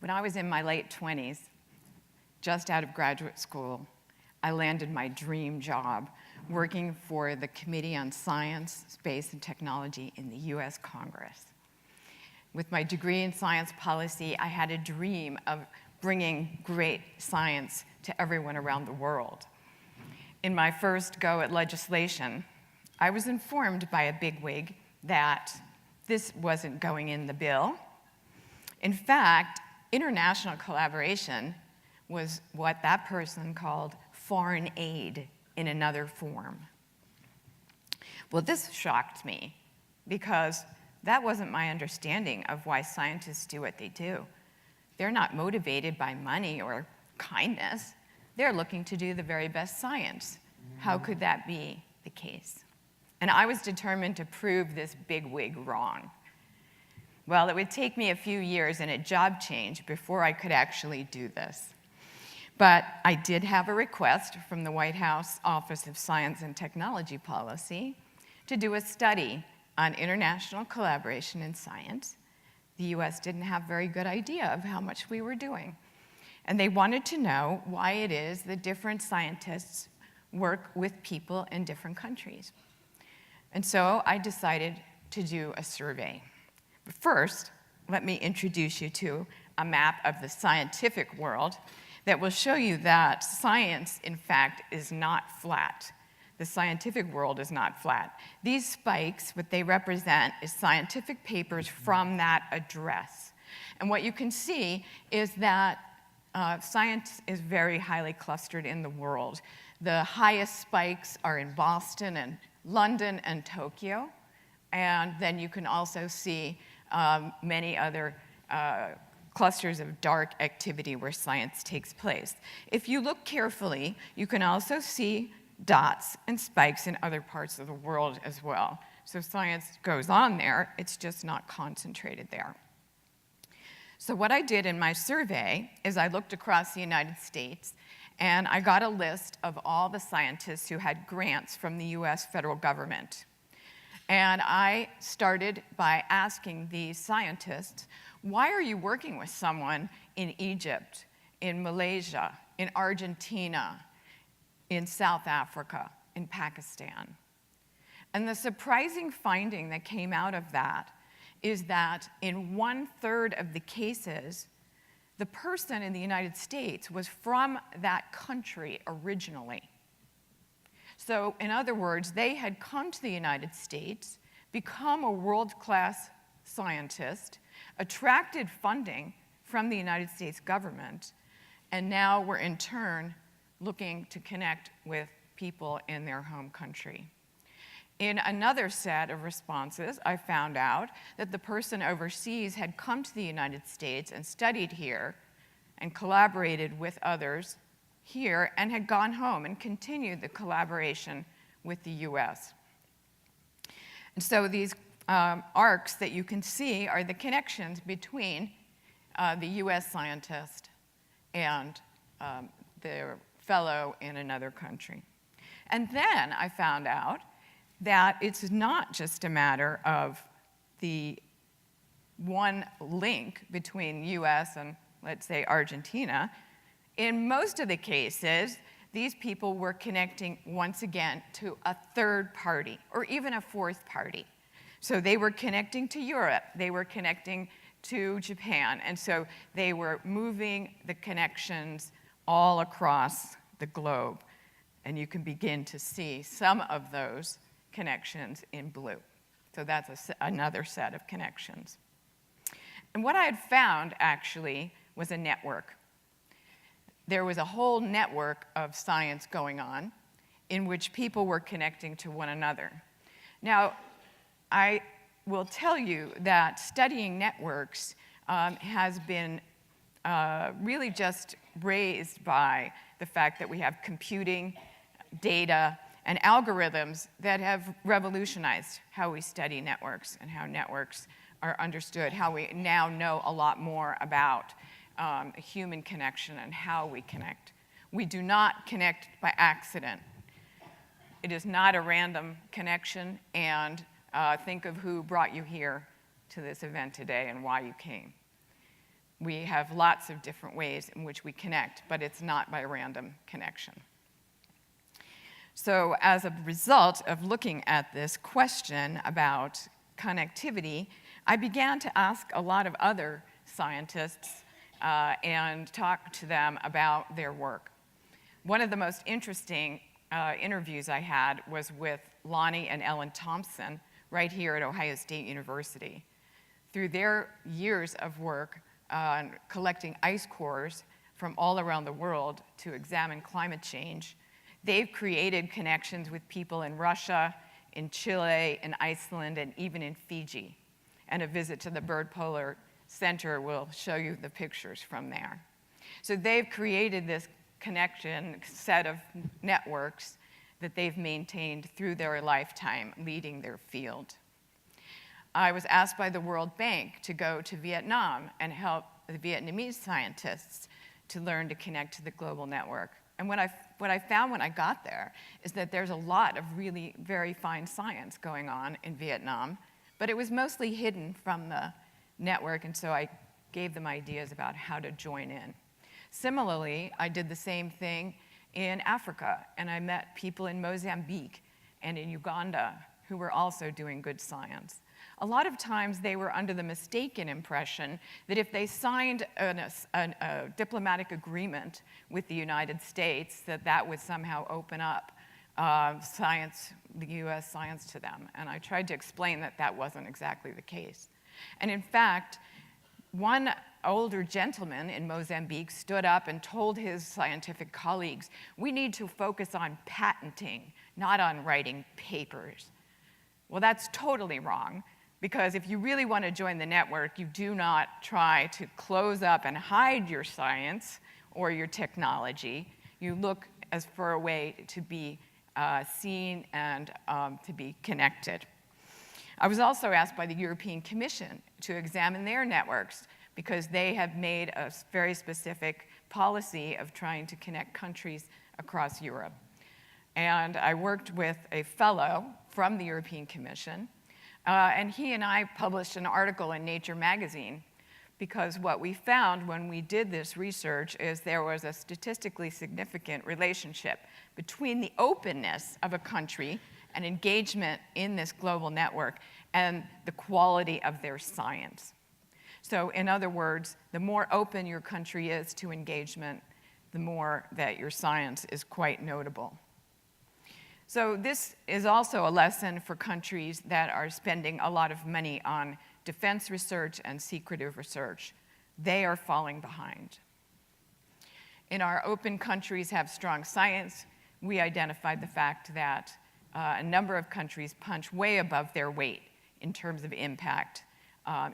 When I was in my late 20s, just out of graduate school, I landed my dream job working for the Committee on Science, Space, and Technology in the US Congress. With my degree in science policy, I had a dream of bringing great science to everyone around the world. In my first go at legislation, I was informed by a bigwig that this wasn't going in the bill. In fact, international collaboration was what that person called foreign aid in another form. Well, this shocked me because that wasn't my understanding of why scientists do what they do. They're not motivated by money or kindness. They're looking to do the very best science. How could that be the case? And I was determined to prove this bigwig wrong. Well, it would take me a few years and a job change before I could actually do this. But I did have a request from the White House Office of Science and Technology Policy to do a study on international collaboration in science. The US didn't have a very good idea of how much we were doing. And they wanted to know why it is that different scientists work with people in different countries. And so I decided to do a survey. But first, let me introduce you to a map of the scientific world that will show you that science, in fact, is not flat. The scientific world is not flat. These spikes, what they represent is scientific papers from that address. And what you can see is that science is very highly clustered in the world. The highest spikes are in Boston and London and Tokyo. And then you can also see many other clusters of dark activity where science takes place. If you look carefully, you can also see dots and spikes in other parts of the world as well. So science goes on there, it's just not concentrated there. So what I did in my survey is I looked across the United States and I got a list of all the scientists who had grants from the US federal government. And I started by asking these scientists, why are you working with someone in Egypt, in Malaysia, in Argentina, in South Africa, in Pakistan? And the surprising finding that came out of that is that in 1/3 of the cases, the person in the United States was from that country originally. So in other words, they had come to the United States, become a world-class scientist, attracted funding from the United States government, and now were in turn looking to connect with people in their home country. In another set of responses, I found out that the person overseas had come to the United States and studied here and collaborated with others here and had gone home and continued the collaboration with the US. And so these arcs that you can see are the connections between the US scientist and the fellow in another country. And then I found out that it's not just a matter of the one link between US and, let's say, Argentina. In most of the cases, these people were connecting once again to a third party or even a fourth party. So they were connecting to Europe, they were connecting to Japan, and so they were moving the connections all across the globe. And you can begin to see some of those connections in blue. So that's another set of connections. And what I had found, actually, was a network. There was a whole network of science going on in which people were connecting to one another. Now, I will tell you that studying networks has been really just raised by the fact that we have computing, data, and algorithms that have revolutionized how we study networks and how networks are understood, how we now know a lot more about human connection and how we connect. We do not connect by accident. It is not a random connection, and think of who brought you here to this event today and why you came. We have lots of different ways in which we connect, but it's not by random connection. So as a result of looking at this question about connectivity, I began to ask a lot of other scientists and talk to them about their work. One of the most interesting interviews I had was with Lonnie and Ellen Thompson right here at Ohio State University. Through their years of work collecting ice cores from all around the world to examine climate change, they've created connections with people in Russia, in Chile, in Iceland, and even in Fiji. And a visit to the Bird Polar Center will show you the pictures from there. So they've created this connection set of networks that they've maintained through their lifetime leading their field. I was asked by the World Bank to go to Vietnam and help the Vietnamese scientists to learn to connect to the global network. And what I found when I got there is that there's a lot of really very fine science going on in Vietnam, but it was mostly hidden from the network, and so I gave them ideas about how to join in. Similarly, I did the same thing in Africa, and I met people in Mozambique and in Uganda who were also doing good science. A lot of times they were under the mistaken impression that if they signed a diplomatic agreement with the United States, that would somehow open up science, the US science to them. And I tried to explain that that wasn't exactly the case. And in fact, one older gentleman in Mozambique stood up and told his scientific colleagues, we need to focus on patenting, not on writing papers. Well, that's totally wrong, because if you really want to join the network, you do not try to close up and hide your science or your technology. You look as for a way to be seen and to be connected. I was also asked by the European Commission to examine their networks because they have made a very specific policy of trying to connect countries across Europe. And I worked with a fellow from the European Commission, and he and I published an article in Nature magazine because what we found when we did this research is there was a statistically significant relationship between the openness of a country and engagement in this global network and the quality of their science. So in other words, the more open your country is to engagement, the more that your science is quite notable. So this is also a lesson for countries that are spending a lot of money on defense research and secretive research. They are falling behind. In our open countries have strong science, we identified the fact that a number of countries punch way above their weight in terms of impact,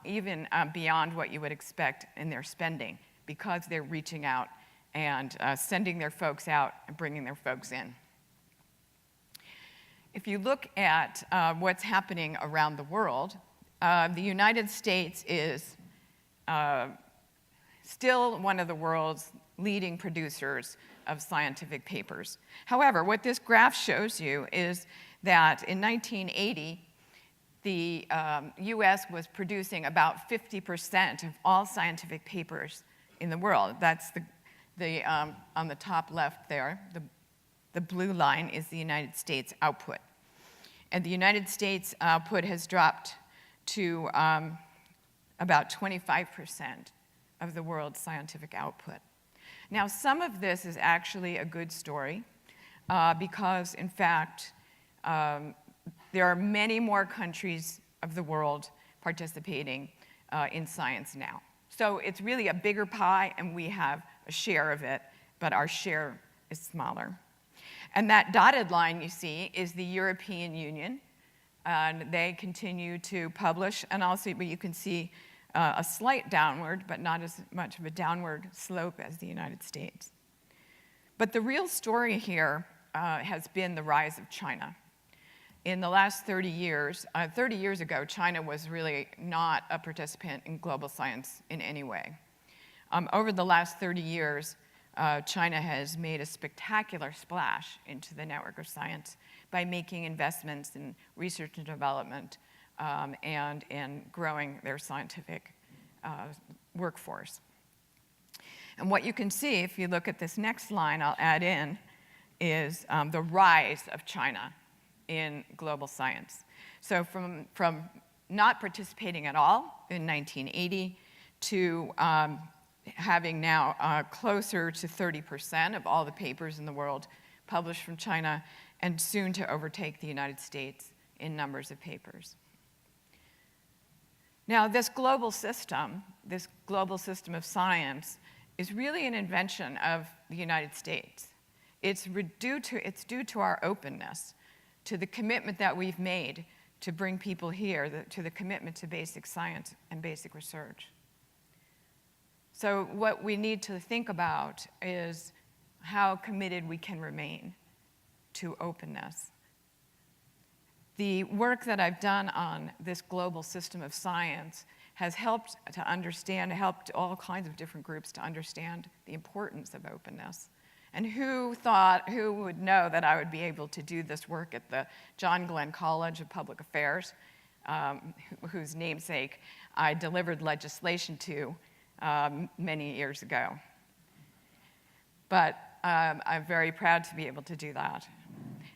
even beyond what you would expect in their spending, because they're reaching out and sending their folks out and bringing their folks in. If you look at what's happening around the world, the United States is still one of the world's leading producers of scientific papers. However, what this graph shows you is that in 1980, the US was producing about 50% of all scientific papers in the world. That's on the top left there, the blue line is the United States output. And the United States output has dropped to about 25% of the world's scientific output. Now, some of this is actually a good story because, in fact, there are many more countries of the world participating in science now. So it's really a bigger pie, and we have a share of it, but our share is smaller. And that dotted line you see is the European Union, and they continue to publish, and also but you can see a slight downward, but not as much of a downward slope as the United States. But the real story here has been the rise of China. In the last 30 years ago, China was really not a participant in global science in any way. Over the last 30 years, China has made a spectacular splash into the network of science by making investments in research and development and in growing their scientific workforce. And what you can see, if you look at this next line I'll add in, is the rise of China in global science. So from not participating at all in 1980 to having now closer to 30% of all the papers in the world published from China, and soon to overtake the United States in numbers of papers. Now, this global system of science, is really an invention of the United States. It's due to our openness, to the commitment that we've made to bring people here, to the commitment to basic science and basic research. So what we need to think about is how committed we can remain to openness. The work that I've done on this global system of science has helped all kinds of different groups to understand the importance of openness. And who would know that I would be able to do this work at the John Glenn College of Public Affairs, whose namesake I delivered legislation to many years ago. But I'm very proud to be able to do that.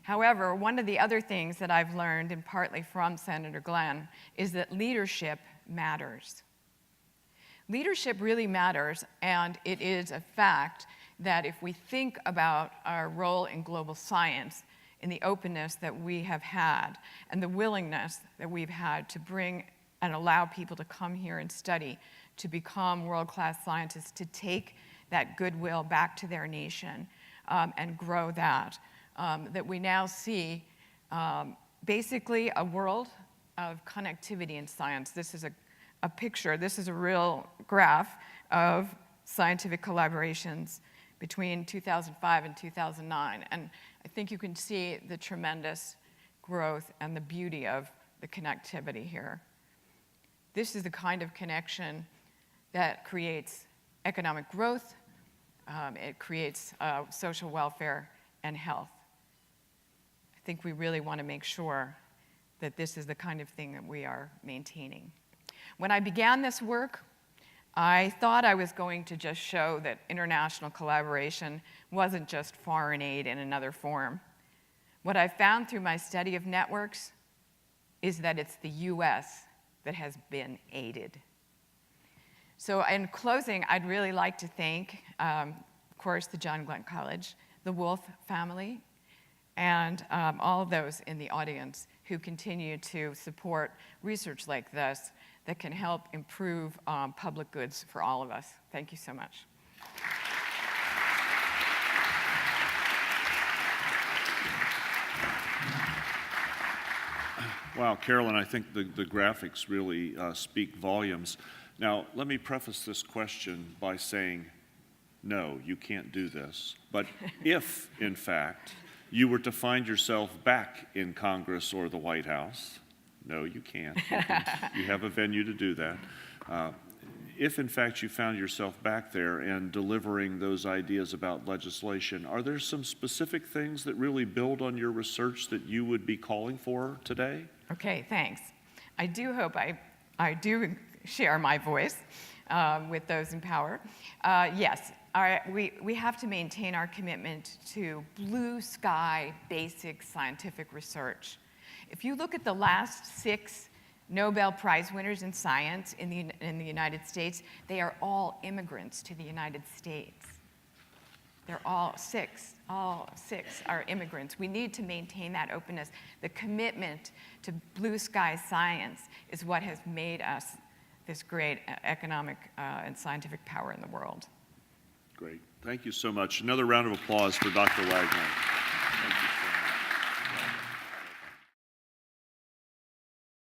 However, one of the other things that I've learned, and partly from Senator Glenn, is that leadership matters. Leadership really matters, and it is a fact that if we think about our role in global science, in the openness that we have had, and the willingness that we've had to bring and allow people to come here and study, to become world-class scientists, to take that goodwill back to their nation and grow that, that we now see basically a world of connectivity in science. This is a picture, this is a real graph of scientific collaborations between 2005 and 2009. And I think you can see the tremendous growth and the beauty of the connectivity here. This is the kind of connection that creates economic growth, it creates social welfare and health. I think we really want to make sure that this is the kind of thing that we are maintaining. When I began this work, I thought I was going to just show that international collaboration wasn't just foreign aid in another form. What I found through my study of networks is that it's the US that has been aided. So in closing, I'd really like to thank, of course, the John Glenn College, the Wolf family, and all of those in the audience who continue to support research like this that can help improve public goods for all of us. Thank you so much. Wow, Carolyn, I think the graphics really speak volumes. Now, let me preface this question by saying, no, you can't do this. But if, in fact, you were to find yourself back in Congress or the White House, no, you can't. You have a venue to do that. If, in fact, you found yourself back there and delivering those ideas about legislation, are there some specific things that really build on your research that you would be calling for today? Okay, thanks. I do hope I do share my voice with those in power. Yes, we have to maintain our commitment to blue sky basic scientific research. If you look at the last 6 Nobel Prize winners in science in the United States, they are all immigrants to the United States. They're all 6 are immigrants. We need to maintain that openness. The commitment to blue sky science is what has made us this great economic and scientific power in the world. Great. Thank you so much. Another round of applause for Dr. Wagner.